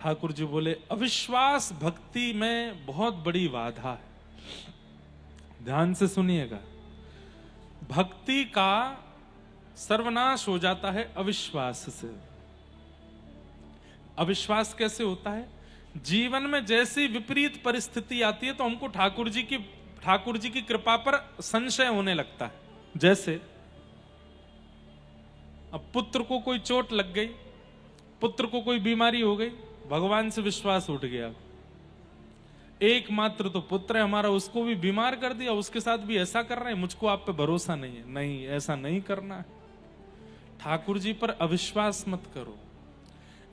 ठाकुर जी बोले, अविश्वास भक्ति में बहुत बड़ी बाधा है। ध्यान से सुनिएगा, भक्ति का सर्वनाश हो जाता है अविश्वास से। अविश्वास कैसे होता है? जीवन में जैसी विपरीत परिस्थिति आती है तो हमको ठाकुर जी की कृपा पर संशय होने लगता है। जैसे अब पुत्र को कोई चोट लग गई, पुत्र को कोई बीमारी हो गई, भगवान से विश्वास उठ गया। एकमात्र तो पुत्र है हमारा, उसको भी बीमार कर दिया, उसके साथ भी ऐसा कर रहे हैं, मुझको आप पे भरोसा नहीं है। नहीं, ऐसा नहीं करना है। ठाकुर जी पर अविश्वास मत करो।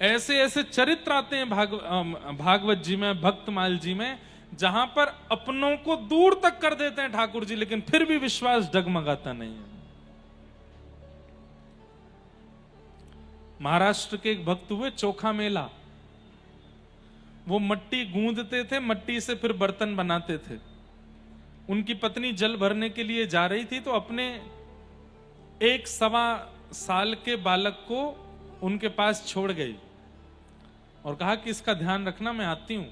ऐसे ऐसे चरित्र आते हैं भागवत जी में, भक्तमाल जी में, जहां पर अपनों को दूर तक कर देते हैं ठाकुर जी, लेकिन फिर भी विश्वास डगमगाता नहीं है। महाराष्ट्र के एक भक्त हुए, चोखा मेला। वो मट्टी गूंदते थे, मट्टी से फिर बर्तन बनाते थे। उनकी पत्नी जल भरने के लिए जा रही थी तो अपने 1.25 साल के बालक को उनके पास छोड़ गई और कहा कि इसका ध्यान रखना, मैं आती हूं।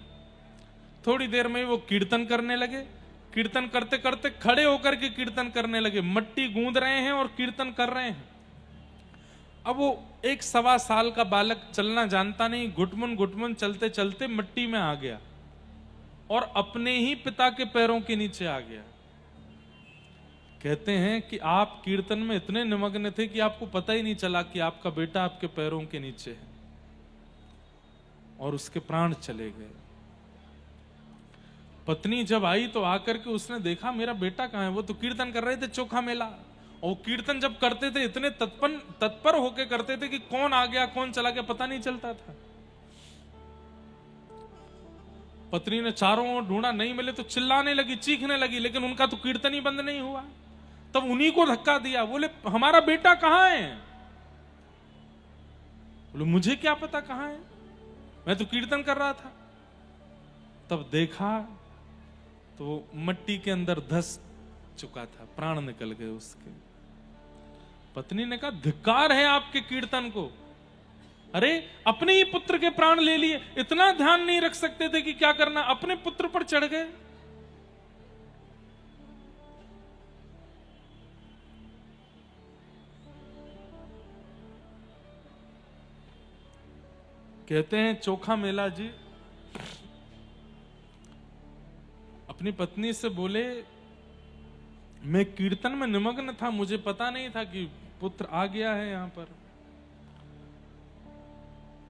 थोड़ी देर में वो कीर्तन करने लगे। कीर्तन करते करते खड़े होकर के कीर्तन करने लगे, मट्टी गूंद रहे हैं और कीर्तन कर रहे हैं। अब वो 1.25 साल का बालक चलना जानता नहीं, घुटमुन घुटमुन चलते चलते मिट्टी में आ गया और अपने ही पिता के पैरों के नीचे आ गया। कहते हैं कि आप कीर्तन में इतने निमग्न थे कि आपको पता ही नहीं चला कि आपका बेटा आपके पैरों के नीचे है, और उसके प्राण चले गए। पत्नी जब आई तो आकर के उसने देखा मेरा बेटा कहां है। वो तो कीर्तन कर रहे थे चोखा मेला, और कीर्तन जब करते थे इतने तत्पर होके करते थे कि कौन आ गया कौन चला गया पता नहीं चलता था। पत्नी ने चारों ओर ढूंढा, नहीं मिले तो चिल्लाने लगी, चीखने लगी, लेकिन उनका तो कीर्तन ही बंद नहीं हुआ। तब उन्हीं को धक्का दिया, बोले हमारा बेटा कहां है? बोले मुझे क्या पता कहां है, मैं तो कीर्तन कर रहा था। तब देखा तो मट्टी के अंदर धस चुका था, प्राण निकल गए उसके। पत्नी ने कहा धिक्कार है आपके कीर्तन को, अरे अपने ही पुत्र के प्राण ले लिए, इतना ध्यान नहीं रख सकते थे कि क्या करना, अपने पुत्र पर चढ़ गए। कहते हैं चोखा मेला जी अपनी पत्नी से बोले, मैं कीर्तन में निमग्न था, मुझे पता नहीं था कि पुत्र आ गया है यहां पर।